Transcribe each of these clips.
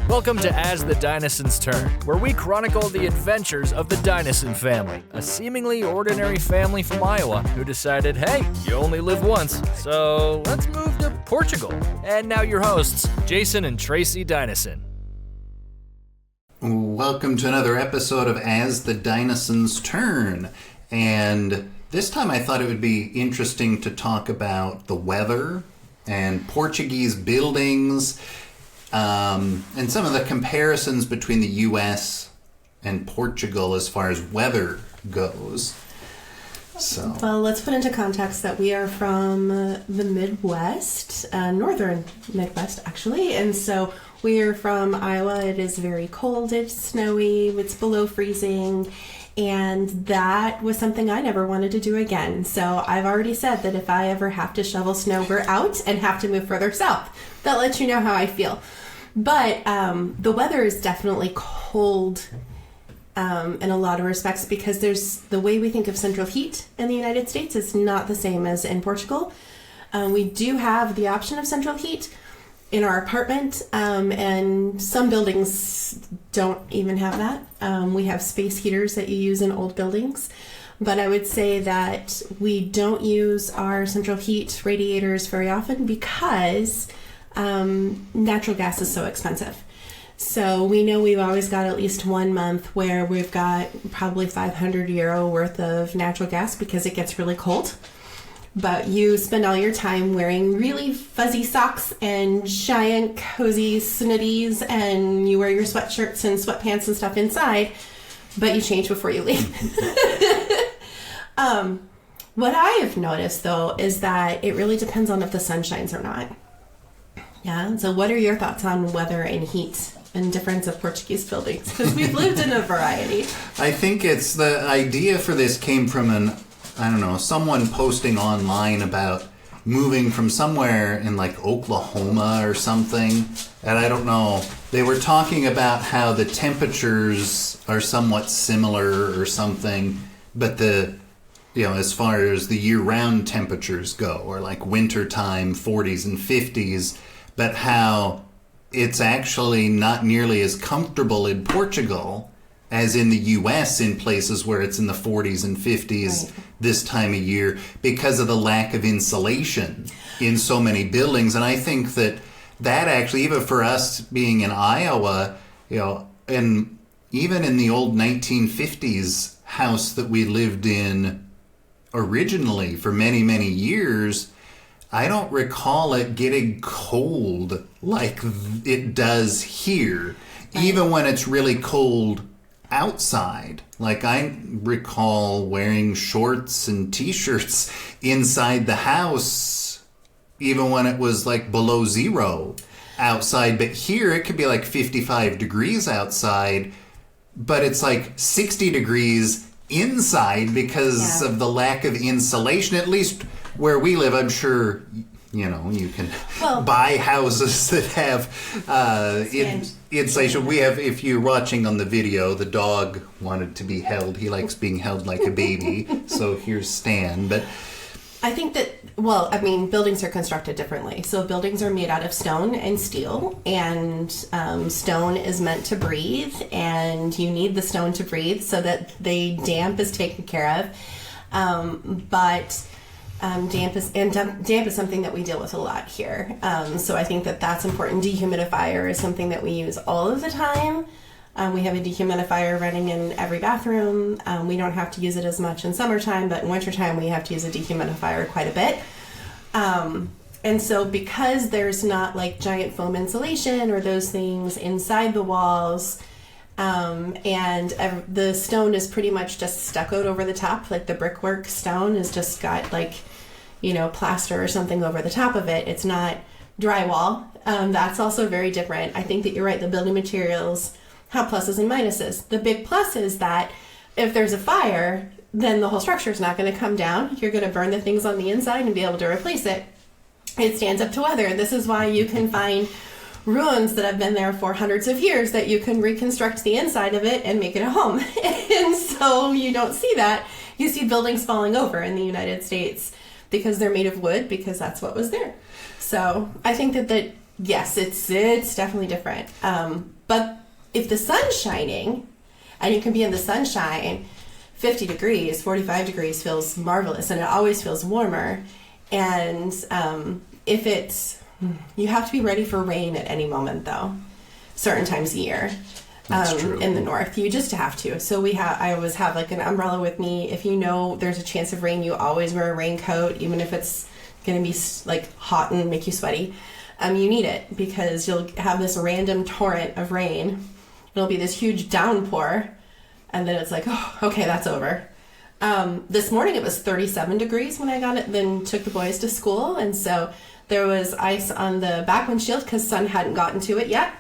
Welcome to As the Dinosaurs Turn, where we chronicle the adventures of the Dinosaur family, a seemingly ordinary family from Iowa who decided, hey, you only live once, so let's move to Portugal. And now your hosts, Jason and Tracy Dinosaur. Welcome to another episode of As the Dinosaurs Turn. And this time I thought it would be interesting to talk about the weather and Portuguese buildings, and some of the comparisons between the U.S. and Portugal as far as weather goes. So, well, let's put into context that we are from the Midwest, northern Midwest, actually. And so we are from Iowa. It is very cold. It's snowy. It's below freezing. And that was something I never wanted to do again. So I've already said that if I ever have to shovel snow, we're out and have to move further south. That lets you know how I feel. But the weather is definitely cold in a lot of respects because there's the way we think of central heat in the United States is not the same as in Portugal. We do have the option of central heat in our apartment, and some buildings don't even have that. We have space heaters that you use in old buildings, but I would say that we don't use our central heat radiators very often because natural gas is so expensive. So we know we've always got at least 1 month where we've got probably €500 worth of natural gas because it gets really cold. But you spend all your time wearing really fuzzy socks and giant cozy snitties, and you wear your sweatshirts and sweatpants and stuff inside, but you change before you leave. What I have noticed, though, is that it really depends on if the sun shines or not. Yeah, so what are your thoughts on weather and heat and difference of Portuguese buildings? Because we've lived in a variety. I think it's the idea for this came from someone posting online about moving from somewhere in like Oklahoma or something. And I don't know, they were talking about how the temperatures are somewhat similar or something, but as far as the year-round temperatures go, or like wintertime 40s and 50s, but how it's actually not nearly as comfortable in Portugal as in the U.S. in places where it's in the 40s and 50s right. This time of year because of the lack of insulation in so many buildings. And I think that actually, even for us being in Iowa, and even in the old 1950s house that we lived in originally for many, many years, I don't recall it getting cold like it does here, right. Even when it's really cold outside. Like I recall wearing shorts and t-shirts inside the house even when it was like below zero outside. But here it could be like 55 degrees outside, but it's like 60 degrees inside because of the lack of insulation. At least where we live, I'm sure you can buy houses that have insulation. We have, if you're watching on the video, the dog wanted to be held. He likes being held like a baby. So here's Stan. But I think that, buildings are constructed differently. So buildings are made out of stone and steel, and stone is meant to breathe, and you need the stone to breathe so that the damp is taken care of. Damp is something that we deal with a lot here. So I think that that's important. Dehumidifier is something that we use all of the time. We have a dehumidifier running in every bathroom. We don't have to use it as much in summertime, but in wintertime we have to use a dehumidifier quite a bit. And so because there's not like giant foam insulation or those things inside the walls, and the stone is pretty much just stuccoed over the top, like the brickwork stone has just got plaster or something over the top of it. It's not drywall. That's also very different. I think that you're right. The building materials have pluses and minuses. The big plus is that if there's a fire, then the whole structure is not going to come down. You're going to burn the things on the inside and be able to replace it. It stands up to weather. This is why you can find ruins that have been there for hundreds of years that you can reconstruct the inside of it and make it a home. And so you don't see that. You see buildings falling over in the United States because they're made of wood, because that's what was there. So I think that yes, it's definitely different. But if the sun's shining, and you can be in the sunshine, 50 degrees, 45 degrees feels marvelous, and it always feels warmer. And if it's, you have to be ready for rain at any moment, though, certain times of year. That's true. In the north, you just have to. So I always have like an umbrella with me. If you know there's a chance of rain, you always wear a raincoat, even if it's going to be like hot and make you sweaty. You need it because you'll have this random torrent of rain. It'll be this huge downpour, and then it's like, oh, okay, that's over. This morning it was 37 degrees when I got it, then took the boys to school, and so there was ice on the back windshield because sun hadn't gotten to it yet.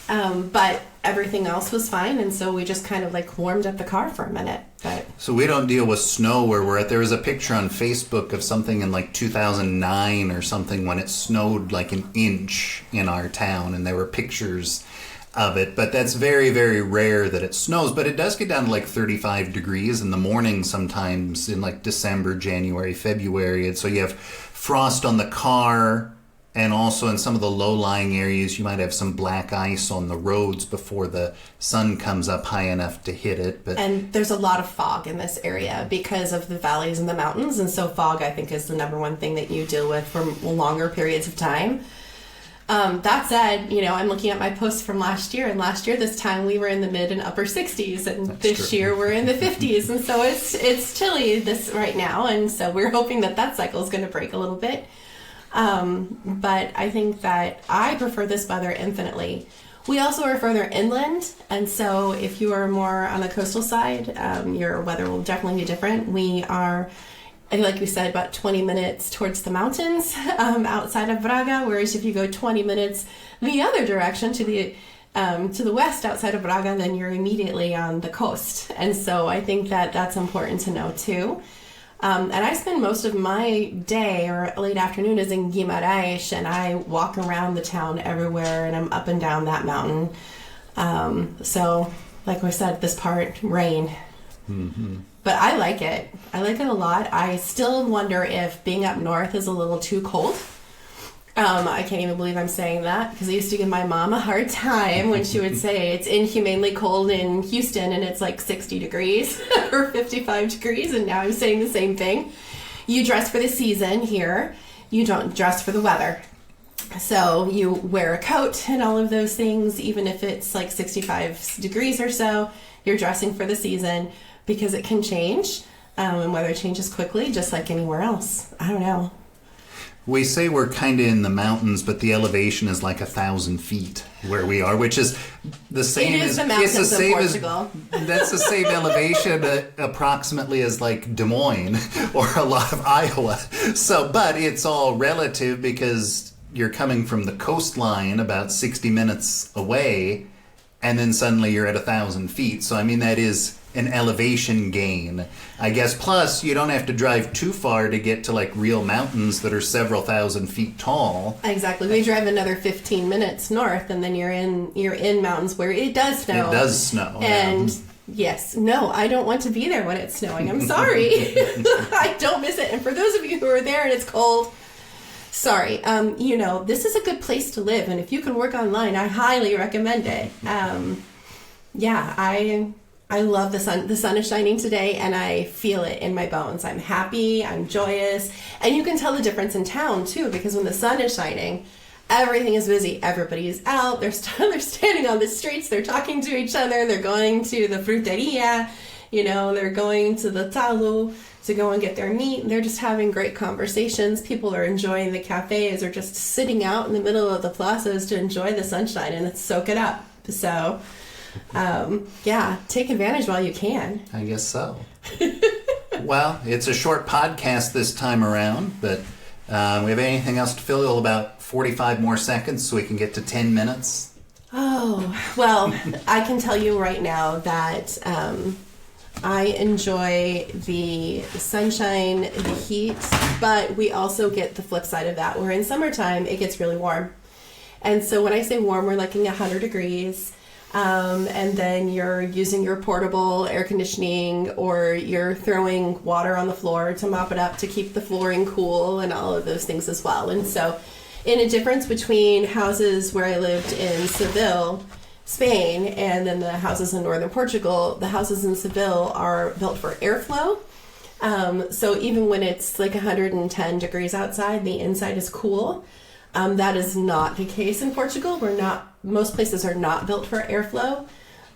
But everything else was fine, and so we just kind of like warmed up the car for a minute. But So we don't deal with snow where we're at. There was a picture on Facebook of something in like 2009 or something when it snowed like an inch in our town, and there were pictures of it. But that's very, very rare that it snows. But it does get down to like 35 degrees in the morning sometimes in like December, January, February. And so you have frost on the car. And also in some of the low-lying areas, you might have some black ice on the roads before the sun comes up high enough to hit it. And there's a lot of fog in this area because of the valleys and the mountains. And so fog, I think, is the number one thing that you deal with for longer periods of time. That said, I'm looking at my posts from last year. And last year, this time, we were in the mid and upper 60s. And this year, we're in the 50s. And so it's chilly right now. And so we're hoping that cycle is going to break a little bit. But I think that I prefer this weather infinitely. We also are further inland, and so if you are more on the coastal side, your weather will definitely be different. We are, like we said, about 20 minutes towards the mountains outside of Braga, whereas if you go 20 minutes the other direction to the west outside of Braga, then you're immediately on the coast. And so I think that that's important to know too. And I spend most of my day or late afternoon is in Guimarães, and I walk around the town everywhere, and I'm up and down that mountain. So, like I said, this part, rain. Mm-hmm. But I like it. I like it a lot. I still wonder if being up north is a little too cold. I can't even believe I'm saying that because I used to give my mom a hard time when she would say it's inhumanely cold in Houston and it's like 60 degrees or 55 degrees, and now I'm saying the same thing. You dress for the season here. You don't dress for the weather. So you wear a coat and all of those things, even if it's like 65 degrees or so, you're dressing for the season because it can change and weather changes quickly just like anywhere else. I don't know. We say we're kind of in the mountains, but the elevation is like 1,000 feet where we are, which is the same as the mountains of Portugal. That's the same elevation approximately as like Des Moines or a lot of Iowa. So, but it's all relative because you're coming from the coastline about 60 minutes away, and then suddenly you're at 1,000 feet. So, I mean, that is an elevation gain, I guess. Plus, you don't have to drive too far to get to like real mountains that are several thousand feet tall. Exactly. We drive another 15 minutes north, and then you're in mountains where it does snow. It does snow. And yes, no, I don't want to be there when it's snowing. I'm sorry. I don't miss it. And for those of you who are there and it's cold, sorry. This is a good place to live, and if you can work online, I highly recommend it. I love the sun. The sun is shining today, and I feel it in my bones. I'm happy. I'm joyous. And you can tell the difference in town, too, because when the sun is shining, everything is busy. Everybody is out. They're standing on the streets. They're talking to each other. They're going to the fruteria. They're going to the talu to go and get their meat. They're just having great conversations. People are enjoying the cafes or just sitting out in the middle of the plazas to enjoy the sunshine and soak it up. So... take advantage while you can. I guess so. Well, it's a short podcast this time around, but we have anything else to fill? About 45 more seconds so we can get to 10 minutes. Oh, well, I can tell you right now that I enjoy the sunshine, the heat, but we also get the flip side of that, where in summertime it gets really warm. And so when I say warm, we're looking at 100 degrees. And then you're using your portable air conditioning, or you're throwing water on the floor to mop it up to keep the flooring cool and all of those things as well. And so in a difference between houses where I lived in Seville, Spain, and then the houses in northern Portugal, the houses in Seville are built for airflow. So even when it's like 110 degrees outside, the inside is cool. That is not the case in Portugal. Most places are not built for airflow.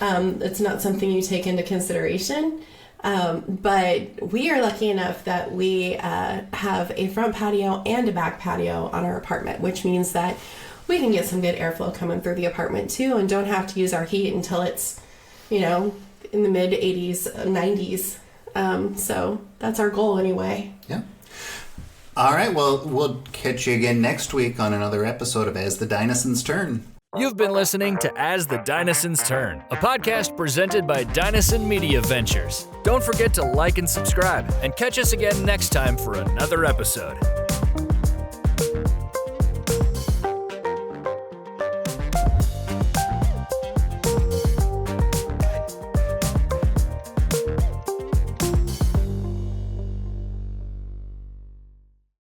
It's not something you take into consideration. But we are lucky enough that we have a front patio and a back patio on our apartment, which means that we can get some good airflow coming through the apartment too, and don't have to use our heat until it's, in the mid 80s, 90s. So that's our goal anyway. Yeah. All right. Well, we'll catch you again next week on another episode of As the Dinosaurs Turn. You've been listening to As the Dinosaurs Turn, a podcast presented by Dinosaur Media Ventures. Don't forget to like and subscribe, and catch us again next time for another episode.